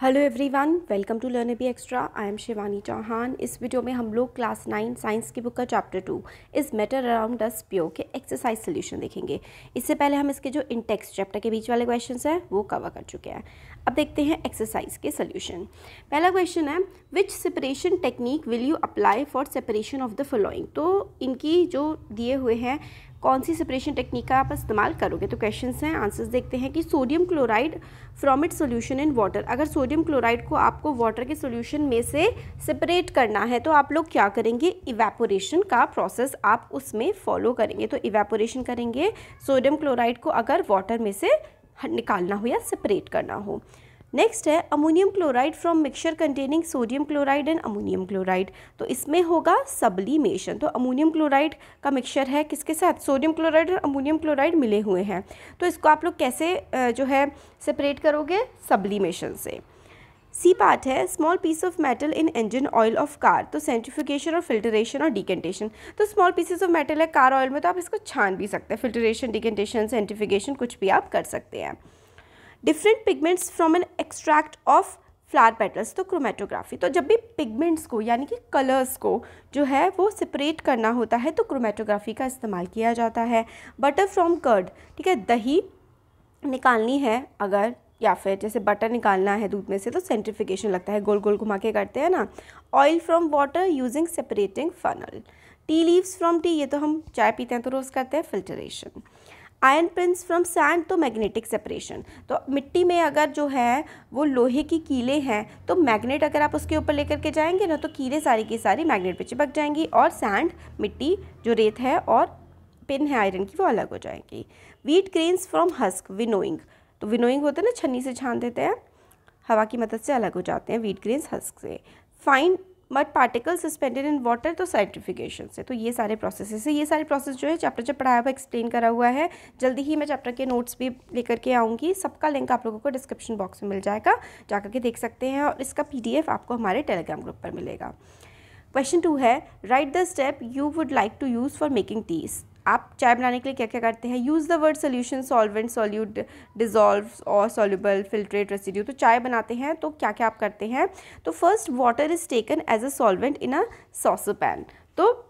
Hello everyone, welcome to learn B extra. I am Shivani Chauhan. इस video में हम लोग क्लास 9 साइंस की बुक का chapter 2 is matter around us pure के एक्सरसाइज सोल्यूशन देखेंगे। इससे पहले हम इसके जो इन टेक्स्ट चैप्टर के बीच वाले क्वेश्चंस हैं वो कवर कर चुके हैं। अब देखते हैं एक्सरसाइज के सोल्यूशन। पहला क्वेश्चन है, which separation technique will you apply for separation of the following. तो इनकी जो दिए हुए हैं कौन सी सेपरेशन टेक्निक का आप इस्तेमाल करोगे। तो क्वेश्चंस हैं, आंसर्स देखते हैं कि sodium chloride from it solution in water. अगर सोडियम क्लोराइड को आपको वाटर के सोल्यूशन में से सेपरेट करना है तो आप लोग क्या करेंगे, इवेपोरेशन का प्रोसेस आप उसमें फॉलो करेंगे। तो इवेपोरेशन करेंगे सोडियम क्लोराइड को अगर वाटर में से निकालना हो या सेपरेट करना हो। नेक्स्ट है ammonium chloride from mixture containing sodium chloride and ammonium chloride. तो इसमें होगा सब्लीमेशन। तो अमोनियम क्लोराइड का मिक्सचर है किसके साथ, सोडियम क्लोराइड और अमोनियम क्लोराइड मिले हुए हैं। तो इसको आप लोग कैसे जो है सेपरेट करोगे, सब्लीमेशन से। सी पार्ट है, small piece of metal in engine oil of car. तो सेंट्रीफ्यूगेशन और फिल्टरेशन और डिकेंटेशन। तो स्मॉल पीसेस ऑफ मेटल है कार ऑयल में, तो आप इसको छान भी सकते हैं। फिल्टरेशन, डिकेंटेशन, सेंट्रीफ्यूगेशन कुछ भी आप कर सकते हैं। Different pigments from an extract of flower petals. तो क्रोमेटोग्राफी। तो जब भी पिगमेंट्स को यानी कि कलर्स को जो है वो सेपरेट करना होता है तो क्रोमेटोग्राफी का इस्तेमाल किया जाता है। बटर फ्रॉम कर्ड, ठीक है, दही निकालनी है अगर, या फिर जैसे बटर निकालना है दूध में से तो सेंट्रीफ्यूगेशन लगता है, गोल गोल घुमा के करते हैं ना। Oil from water using separating funnel. Tea leaves from T, ये तो हम चाय पीते हैं तो रोज़ करते हैं, filtration. Iron pins from sand, तो मैग्नेटिक सेपरेशन। तो मिट्टी में अगर जो है वो लोहे की कीलें हैं तो मैग्नेट अगर आप उसके ऊपर लेकर के जाएंगे ना तो कीलें सारी की सारी मैग्नेट पे चिपक जाएंगी और सैंड, मिट्टी जो रेत है और पिन है आयरन की, वो अलग हो जाएंगी। Wheat grains from husk, winnowing. तो विनोइंग होता है ना, छन्नी से छान देते हैं, हवा की मदद से अलग हो जाते हैं व्हीट ग्रेन्स हस्क से। Fine mud particle suspended in water, तो सेंट्रीफ्यूगेशन से। तो ये सारे प्रोसेस है, ये सारे प्रोसेस जो है चैप्टर जब पढ़ाया हुआ एक्सप्लेन करा हुआ है। जल्दी ही मैं चैप्टर के नोट्स भी लेकर के आऊँगी, सबका लिंक आप लोगों को डिस्क्रिप्शन बॉक्स में मिल जाएगा, जाकर के देख सकते हैं। और इसका PDF आपको हमारे टेलीग्राम ग्रुप पर मिलेगा। क्वेश्चन 2 है, write the step you would like to use for making teas. आप चाय बनाने के लिए क्या क्या करते हैं। Use the word solution, solvent, solute, dissolve और सॉल्युबल, फिल्ट्रेट, रेसिड्यू। तो चाय बनाते हैं तो क्या क्या आप करते हैं। तो first water is taken as a solvent in a saucepan. तो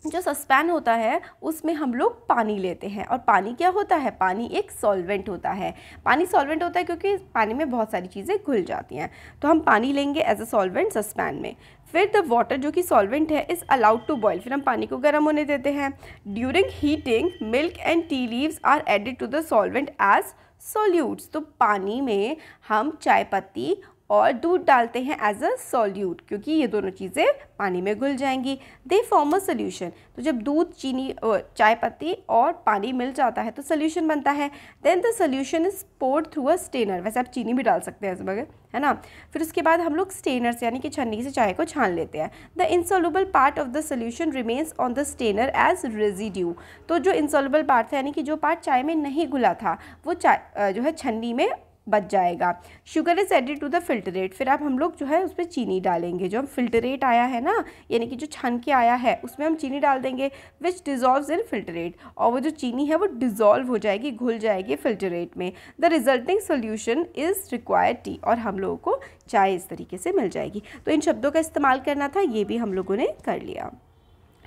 जो सस्पैन होता है उसमें हम लोग पानी लेते हैं और पानी क्या होता है, पानी एक सॉल्वेंट होता है। पानी सॉल्वेंट होता है क्योंकि पानी में बहुत सारी चीज़ें घुल जाती हैं, तो हम पानी लेंगे एज अ सॉल्वेंट सस्पैन में। फिर द वाटर जो कि सॉल्वेंट है इज़ अलाउड टू बॉयल, फिर हम पानी को गर्म होने देते हैं। During heating milk and tea leaves are added to the solvent as solutes. तो पानी में हम चाय पत्ती और दूध डालते हैं एज अ सॉल्यूट, क्योंकि ये दोनों चीज़ें पानी में घुल जाएंगी। They form a solution. तो जब दूध, चीनी, चाय पत्ती और पानी मिल जाता है तो सोल्यूशन बनता है। Then the solution is poured through a strainer. वैसे आप चीनी भी डाल सकते हैं इस बगैर, है ना। फिर उसके बाद हम लोग स्टेनर से यानी कि छन्नी से चाय को छान लेते हैं। The insoluble part of the solution remains on the strainer as residue. तो जो इनसॉल्युबल पार्ट था यानी कि जो पार्ट चाय में नहीं घुला था वो चाय जो है छन्नी में बच जाएगा। Sugar is added to the filtrate. फिर अब हम लोग जो है उस पर चीनी डालेंगे, जो हम फिल्टरेट आया है ना यानी कि जो छन के आया है उसमें हम चीनी डाल देंगे, विच डिजॉल्व्स इन फिल्टरेट। और वो जो चीनी है वो डिजॉल्व हो जाएगी, घुल जाएगी फिल्टरेट में। The resulting solution is required T. और हम लोगों को चाय इस तरीके से मिल जाएगी। तो इन शब्दों का इस्तेमाल करना था, ये भी हम लोगों ने कर लिया।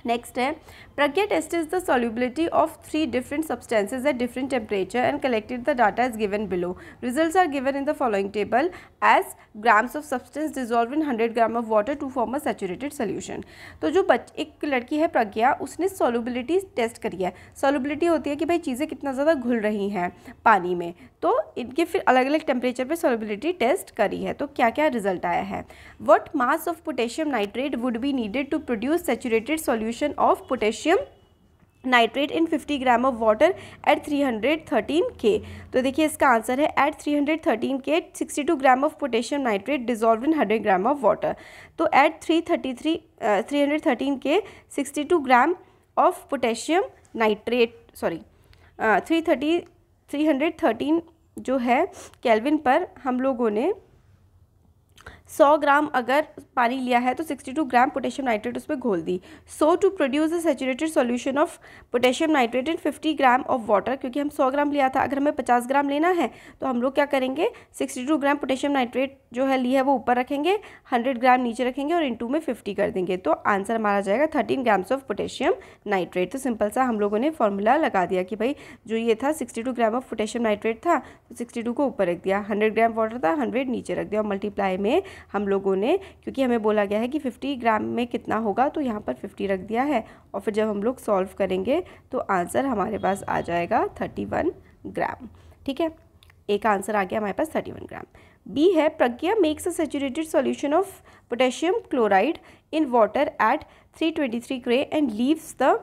नेक्स्ट है, प्रज्ञा tested the solubility of 3 different substances at different temperature and collected the data as given below. Results are given in the following table as grams of substance dissolved in 100 gram of water to form a saturated solution. तो जो एक लड़की है प्रज्ञा, उसने solubility test करी है। solubility होती है कि भाई चीज़ें कितना ज़्यादा घुल रही हैं पानी में, तो इनके फिर अलग अलग टेम्परेचर पे solubility टेस्ट करी है। तो क्या क्या रिजल्ट आया है। What mass of potassium nitrate would be needed to produce saturated solution of potassium nitrate in 50 gram of water at 313 K। तो देखिए इसका आंसर है at 313 K 62 gram of potassium nitrate dissolve in 100 gram of water. तो at 313 K 62 gram of potassium nitrate, sorry 313 जो है kelvin पर हम लोगों ने 100 ग्राम अगर पानी लिया है तो 62 ग्राम पोटेशियम नाइट्रेट उसमें घोल दी। So to produce a saturated solution of potassium nitrate in 50 gram of water, क्योंकि हम 100 ग्राम लिया था, अगर हमें 50 ग्राम लेना है तो हम लोग क्या करेंगे, 62 ग्राम पोटेशियम नाइट्रेट जो है ली है वो ऊपर रखेंगे, 100 ग्राम नीचे रखेंगे और इनटू में 50 कर देंगे, तो आंसर हमारा जाएगा 13 ग्राम्स ऑफ पोटेशियम नाइट्रेट। तो सिंपल सा हम लोगों ने फॉर्मूला लगा दिया कि भाई जो ये था 62 ग्राम ऑफ पोटेशियम नाइट्रेट था, तो 62 को ऊपर रख दिया, 100 ग्राम वाटर था, 100 नीचे रख दिया, और मल्टीप्लाई में हम लोगों ने, क्योंकि हमें बोला गया है कि 50 ग्राम में कितना होगा, तो यहाँ पर 50 रख दिया है, और फिर जब हम लोग सॉल्व करेंगे तो आंसर हमारे पास आ जाएगा 31 ग्राम। ठीक है, एक आंसर आ गया हमारे पास 31 ग्राम। बी है, Pragya makes a saturated solution of potassium chloride in water at 323 K and leaves the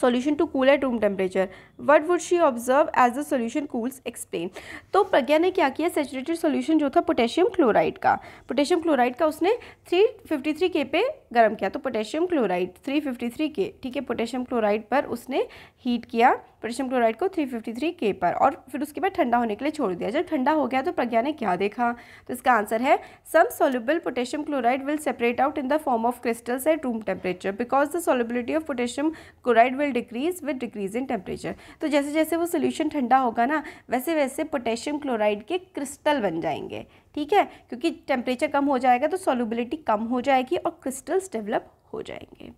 solution to cool at room temperature. What would she observe as the solution cools, explain. तो प्रज्ञा ने क्या किया, saturated solution जो था potassium chloride का उसने 353 K पे गर्म किया, तो पोटेशियम क्लोराइड 353 K, ठीक है, पोटेशियम क्लोराइड पर उसने हीट किया पोटेशियम क्लोराइड को 353 K पर, और फिर उसके बाद ठंडा होने के लिए छोड़ दिया। जब ठंडा हो गया तो प्रज्ञा ने क्या देखा, तो इसका आंसर है some soluble potassium chloride will separate out in the form of crystals at room temperature because the solubility of potassium chloride will decrease with decrease in temperature. तो जैसे जैसे वो सोल्यूशन ठंडा होगा ना, वैसे वैसे पोटेशियम क्लोराइड के क्रिस्टल बन जाएंगे, ठीक है, क्योंकि टेम्परेचर कम हो जाएगा तो सॉल्युबिलिटी कम हो जाएगी और क्रिस्टल्स डेवलप हो जाएंगे।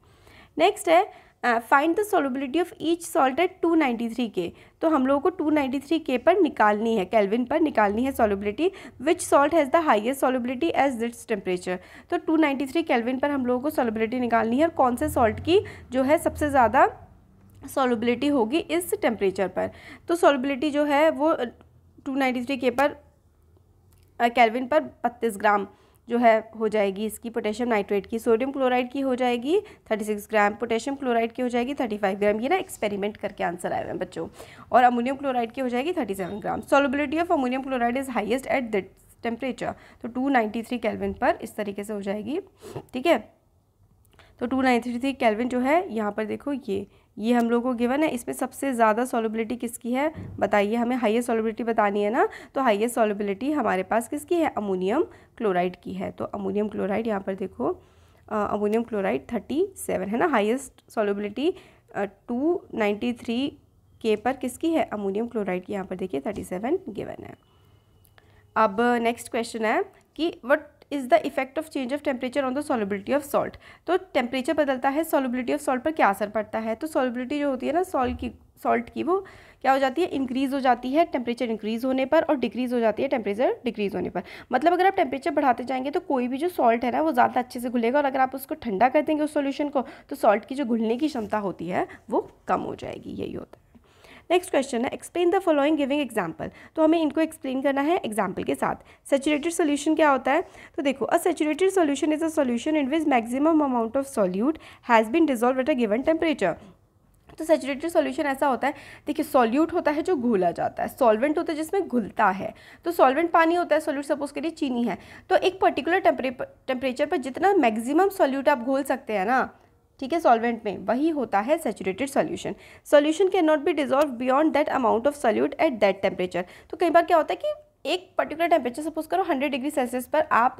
नेक्स्ट है find the solubility of each salt at 293 K। तो हम लोगों को 293 K पर निकालनी है, केल्विन पर निकालनी है solubility. Which salt has the highest solubility at this temperature. तो 293 केल्विन पर हम लोगों को सॉल्युबिलिटी निकालनी है, और कौन से सॉल्ट की जो है सबसे ज़्यादा सॉल्युबिलिटी होगी इस टेम्परेचर पर। तो सॉल्युबिलिटी जो है वो 293 K पर केल्विन पर 32 ग्राम जो है हो जाएगी इसकी पोटेशियम नाइट्रेट की। सोडियम क्लोराइड की हो जाएगी 36 ग्राम, पोटेशियम क्लोराइड की हो जाएगी 35 ग्राम। ये ना एक्सपेरिमेंट करके आंसर आए हुए हैं बच्चों। और अमोनियम क्लोराइड की हो जाएगी 37 gram. Solubility of ammonium chloride is highest at that temperature. तो 293 केल्विन पर इस तरीके से हो जाएगी, ठीक है। तो 293 केल्विन जो है यहाँ पर देखो ये हम लोगों को गिवन है, इसमें सबसे ज़्यादा सॉल्युबिलिटी किसकी है बताइए, हमें हाईएस्ट सॉल्युबिलिटी बतानी है ना। तो हाईएस्ट सॉल्युबिलिटी हमारे पास किसकी है, अमोनियम क्लोराइड की है। तो अमोनियम क्लोराइड यहाँ पर देखो अमोनियम क्लोराइड 37 है ना, हाईएस्ट सॉल्युबिलिटी 293 K पर किसकी है, अमोनियम क्लोराइड की। यहाँ पर देखिए 37 गिवन है। अब नेक्स्ट क्वेश्चन है कि what is the effect of change of temperature on the solubility of salt. तो टेम्परेचर बदलता है, सॉल्युबिलिटी ऑफ सॉल्ट पर क्या असर पड़ता है। तो सॉल्युबिलिटी जो होती है ना सॉल्ट की वो क्या हो जाती है, इंक्रीज़ हो जाती है टेम्परेचर इंक्रीज़ होने पर, और डिक्रीज़ हो जाती है टेम्परेचर डिक्रीज़ होने पर। मतलब अगर आप टेम्परेचर बढ़ाते जाएंगे तो कोई भी जो सॉल्ट है ना वो ज़्यादा अच्छे से घुलेगा, और अगर आप उसको ठंडा कर देंगे उस सॉल्यूशन को तो सॉल्ट की जो घुलने की क्षमता होती है वो कम हो जाएगी, यही होता है। नेक्स्ट क्वेश्चन है explain the following giving example. तो हमें इनको एक्सप्लेन करना है एग्जाम्पल के साथ। सैचुरेटेड सोल्यूशन क्या होता है, तो देखो a saturated solution is a solution in which maximum amount of solute has been dissolve at a given temperature. तो सैचुरेटेड सॉल्यूशन ऐसा होता है, देखिए सॉल्यूट होता है जो घोला जाता है, सॉल्वेंट होता है जिसमें घुलता है। तो सॉल्वेंट पानी होता है, सॉल्यूट सपोज करिए चीनी है। तो एक पर्टिकुलर टेम्परेचर पर जितना मैक्सिमम सॉल्यूट आप घोल सकते हैं ना, ठीक है, सॉल्वेंट में, वही होता है saturated solution. Solution can not be dissolve beyond that amount of solute eight that temperature. तो कई बार क्या होता है कि एक पर्टिकुलर टेम्परेचर सपोज करो 100 डिग्री सेल्सियस पर आप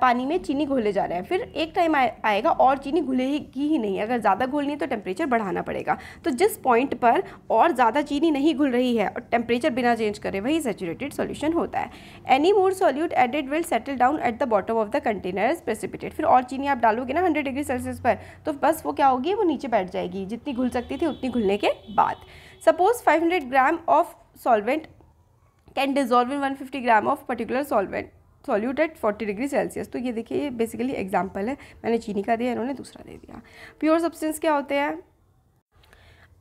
पानी में चीनी घोले जा रहे हैं, फिर एक टाइम आएगा और चीनी घुलेगी ही नहीं, अगर ज़्यादा घोलनी है तो टेम्परेचर बढ़ाना पड़ेगा। तो जिस पॉइंट पर और ज़्यादा चीनी नहीं घुल रही है और टेम्परेचर बिना चेंज करे, वही सैचुरेटेड सॉल्यूशन होता है। Any more solute added will settle down at the bottom of the container as precipitate. फिर और चीनी आप डालोगे ना 100 डिग्री सेल्सियस पर, तो बस वो क्या होगी, वो नीचे बैठ जाएगी, जितनी घुल सकती थी उतनी घुलने के बाद। Suppose 500 gram of solvent can dissolve in 150 gram of particular solute at 40 degree Celsius. तो ये देखिए ये बेसिकली एग्जाम्पल है, मैंने चीनी का दिया, इन्होंने दूसरा दे दिया। प्योर सब्सटेंस क्या होते हैं,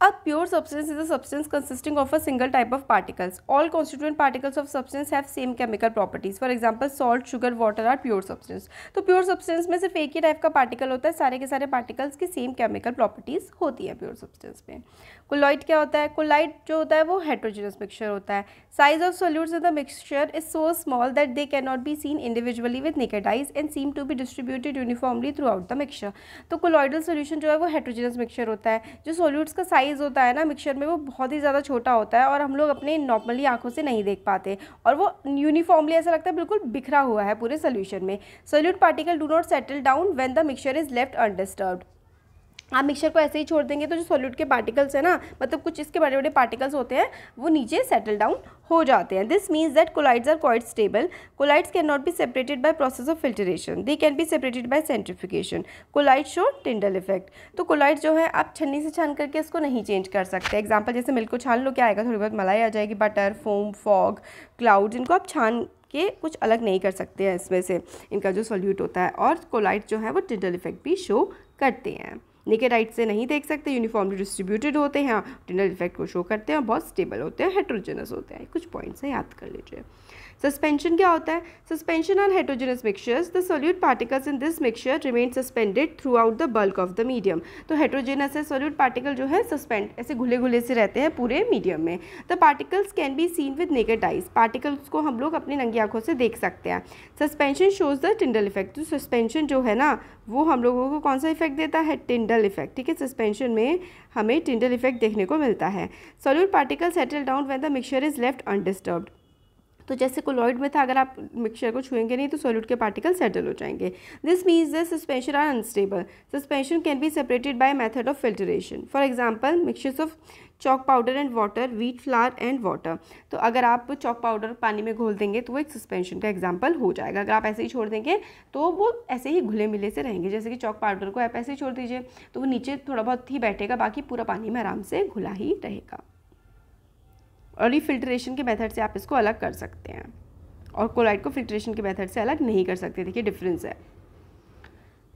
A pure substance is a substance consisting of a single type of particles. All constituent particles of substance have same chemical properties. For example, salt, sugar, water are pure substance. तो pure substance में सिर्फ एक ही type का particle होता है, सारे के सारे पार्टिकल्स की सेम केमिकल प्रॉपर्टीज होती है प्योर सब्सटेंस में। कोलॉइड क्या होता है, कोलॉइड जो होता है वो हेट्रोजेनस मिक्सचर होता है। Size of solutes in the mixture is so small that they can not be seen individually with naked eyes and seem to be distributed uniformly throughout the mixture. तो colloidal solution जो है वो heterogeneous mixture होता है, जो solutes का size size होता है ना मिक्सचर में वो बहुत ही ज़्यादा छोटा होता है और हम लोग अपने नॉर्मली आंखों से नहीं देख पाते और वो यूनिफॉर्मली ऐसा लगता है बिल्कुल बिखरा हुआ है पूरे सोल्यूशन में। Solute particle do not settle down when the mixture is left undisturbed. आप मिक्सचर को ऐसे ही छोड़ देंगे तो जो सॉल्यूट के पार्टिकल्स हैं ना, मतलब कुछ इसके बड़े बड़े पार्टिकल्स होते हैं, वो नीचे सेटल डाउन हो जाते हैं। This means that colloids are quite stable. Colloids can not be separated by process of filtration, they can be separated by centrifugation. Colloid show Tyndall effect. तो कोलाइड जो है आप छन्नी से छान करके इसको नहीं चेंज कर सकते। एग्जाम्पल जैसे मिल्क को छान लो, क्या आएगा, थोड़ी बहुत मलाई आ जाएगी। बटर, फोम, फॉग, क्लाउड्स, इनको आप छान के कुछ अलग नहीं कर सकते हैं इसमें से, इनका जो सॉल्यूट होता है। और कोलाइड जो है वो टिंडल इफेक्ट भी शो करते हैं। नेकेड आइट से नहीं देख सकते, यूनिफॉर्मली डिस्ट्रीब्यूटेड होते हैं, टिंडल इफेक्ट को शो करते हैं और बहुत स्टेबल होते हैं, हेट्रोजेनस होते हैं। कुछ पॉइंट्स है, याद कर लीजिए। सस्पेंशन क्या होता है? Suspension on heterogeneous mixtures, the solute particles in this mixture remain suspended through out the bulk of the medium. तो हेट्रोजेनस है, सोल्यूट पार्टिकल जो है सस्पेंड ऐसे घुले घुले से रहते हैं पूरे मीडियम में। The particles can be seen with naked eyes, particles को हम लोग अपनी नंगी आंखों से देख सकते हैं। सस्पेंशन शोज द टिंडल इफेक्ट, तो सस्पेंशन जो है ना वो हम लोगों को कौन सा इफेक्ट देता है? Tyndall effect. ठीक है, सस्पेंशन में हमें टिंडल इफेक्ट देखने को मिलता है। Solute particle settle down when the mixture is left undisturbed. तो जैसे कोलॉइड में था, अगर आप मिक्सचर को छुएंगे नहीं तो सोल्यूट के पार्टिकल सेटल हो जाएंगे। This means the suspension are unstable. Suspension can be separated by method of filtration. For example mixtures of chalk powder and water, wheat flour and water. तो अगर आप चॉक पाउडर पानी में घोल देंगे तो वो एक सस्पेंशन का एग्जाम्पल हो जाएगा। अगर आप ऐसे ही छोड़ देंगे तो वो ऐसे ही घुले मिले से रहेंगे। जैसे कि चॉक पाउडर को आप ऐसे ही छोड़ दीजिए तो वो नीचे थोड़ा बहुत ही बैठेगा, बाकी पूरा पानी में आराम से घुला ही रहेगा। अर्ली फिल्ट्रेशन के मेथड से आप इसको अलग कर सकते हैं और कोलाइड को फिल्ट्रेशन के मेथड से अलग नहीं कर सकते। देखिए डिफरेंस है।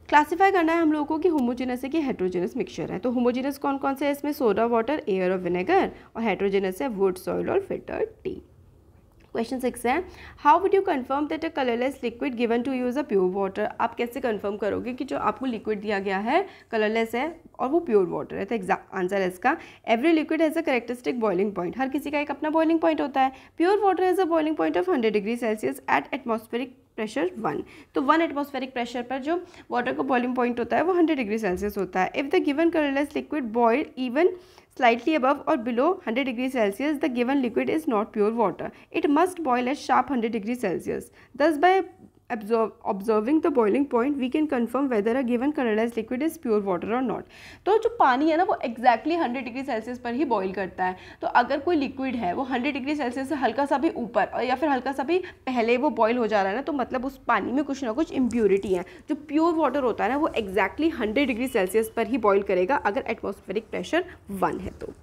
क्लासीफाई करना है हम लोगों को कि होमोजेनस है कि हेट्रोजेनस मिक्सचर है। तो होमोजेनस कौन कौन से है इसमें? सोडा, वाटर, एयर और विनेगर। और हेट्रोजेनस है वुड, सॉइल और फिल्टर्ड टी। क्वेश्चन 6 है, how would you confirm that a colourless liquid given to use a pure water. आप कैसे कन्फर्म करोगे कि जो आपको लिक्विड दिया गया है कलरलेस है और वो प्योर वाटर है? तो एग्जैक्ट आंसर है इसका, every liquid has a characteristic boiling point. हर किसी का एक अपना बॉइलिंग पॉइंट होता है। Pure water has a boiling point of 100 degree Celsius at atmospheric pressure 1। तो 1 एटमॉस्फेरिक प्रेशर पर जो वाटर का बॉइलिंग पॉइंट होता है वो 100 डिग्री सेल्सियस होता है। If the given colourless liquid boil even slightly above or below 100 degrees Celsius, the given liquid is not pure water. It must boil at sharp 100 degrees Celsius. Thus, by observing the boiling point, we can confirm whether a given colorless liquid is pure water or not. तो जो पानी है ना वो exactly 100 degree Celsius पर ही boil करता है। तो अगर कोई लिक्विड है वो 100 डिग्री सेल्सियस से हल्का सा भी ऊपर और या फिर हल्का सा भी पहले वो बॉईल हो जा रहा है ना, तो मतलब उस पानी में कुछ ना कुछ इम्प्योरिटी है। जो प्योर वाटर होता है ना वो exactly 100 डिग्री सेल्सियस पर ही बॉईल करेगा अगर एटमॉस्फेरिक प्रेशर 1 है तो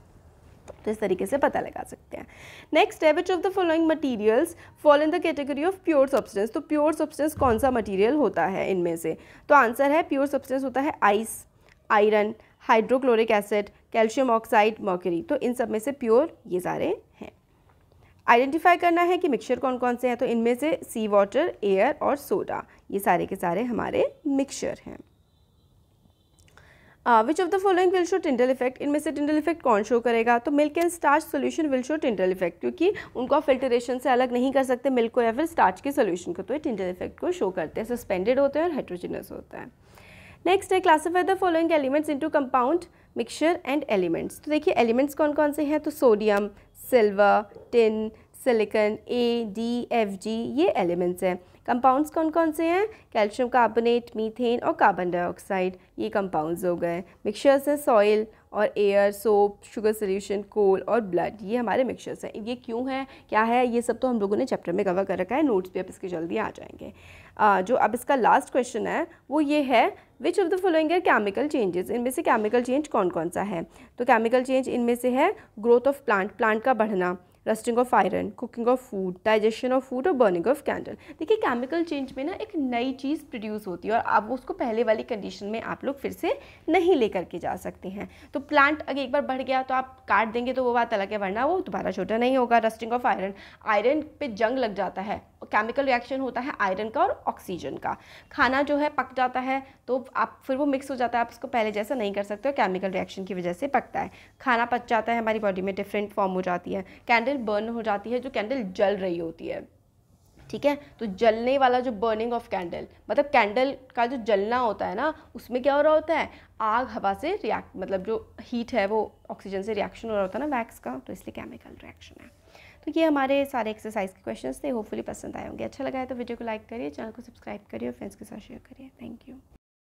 इस तरीके से पता लगा सकते हैं। नेक्स्ट है, which of the following materials fall in the category of pure substance. तो प्योर सब्सटेंस कौन सा मटीरियल होता है इनमें से? तो आंसर है प्योर सब्सटेंस होता है ice, iron, hydrochloric acid, calcium oxide, mercury. तो इन सब में से प्योर ये सारे हैं। आइडेंटिफाई करना है कि मिक्सचर कौन कौन से हैं। तो इनमें से सी वाटर, एयर और सोडा, ये सारे के सारे हमारे मिक्सचर हैं। विच of the following will show Tyndall effect. इनमें से टिंडल इफेक्ट कौन शो करेगा? तो milk and starch solution will show Tyndall effect, क्योंकि उनको आप फिल्ट्रेशन से अलग नहीं कर सकते मिल्क को या फिर स्टार्च के सोल्यूशन को, तो ये टिंडल इफेक्ट को शो करते हैं। सस्पेंडेड होते हैं और हेट्रोजेनस होता है। नेक्स्ट है, classify the following elements into compound, mixture and elements. तो देखिए एलिमेंट्स कौन कौन से हैं। तो sodium, silver, tin, silicon, AdFG ये एलिमेंट्स हैं। कंपाउंड्स कौन कौन से हैं? कैल्शियम कार्बोनेट, मीथेन और कार्बन डाइऑक्साइड, ये कंपाउंड्स हो गए। मिक्सचर्स हैं सॉइल और एयर, सोप, शुगर सोल्यूशन, कोल और ब्लड, ये हमारे मिक्सचर्स हैं। ये क्यों है, क्या है, ये सब तो हम लोगों ने चैप्टर में कवर कर रखा है, नोट्स पे आप इसके जल्दी आ जाएंगे। जो अब इसका लास्ट क्वेश्चन है वो ये है, which of the following are chemical changes. इनमें से केमिकल चेंज कौन कौन सा है? तो केमिकल चेंज इनमें से है ग्रोथ ऑफ प्लांट, प्लांट का बढ़ना, rusting of iron, cooking of food, digestion of food और बर्निंग ऑफ कैंडल। देखिए केमिकल चेंज में ना एक नई चीज़ प्रोड्यूस होती है और आप उसको पहले वाली कंडीशन में आप लोग फिर से नहीं लेकर के जा सकते हैं। तो प्लांट अगर एक बार बढ़ गया तो आप काट देंगे तो वो बात अलग है, वरना वो दोबारा छोटा नहीं होगा। रस्टिंग ऑफ आयरन, आयरन पे जंग लग जाता है, केमिकल रिएक्शन होता है आयरन का और ऑक्सीजन का। खाना जो है पक जाता है तो आप फिर वो मिक्स हो जाता है, आप इसको पहले जैसा नहीं कर सकते हो, केमिकल रिएक्शन की वजह से पकता है। खाना पच जाता है, हमारी बॉडी में डिफरेंट फॉर्म हो जाती है। कैंडल बर्न हो जाती है, जो कैंडल जल रही होती है। ठीक है। तो जलने वाला जो बर्निंग ऑफ कैंडल, मतलब कैंडल का जो जलना होता है ना, उसमें क्या हो रहा होता है, आग हवा से रिएक्ट, मतलब जो हीट है वो ऑक्सीजन से रिएक्शन हो रहा होता है ना वैक्स का, तो इसलिए केमिकल रिएक्शन है। तो ये हमारे सारे एक्सरसाइज के क्वेश्चंस थे, होपफुली पसंद आए होंगे। अच्छा लगा है तो वीडियो को लाइक करिए, चैनल को सब्सक्राइब करिए और फ्रेंड्स के साथ शेयर करिए। Thank you.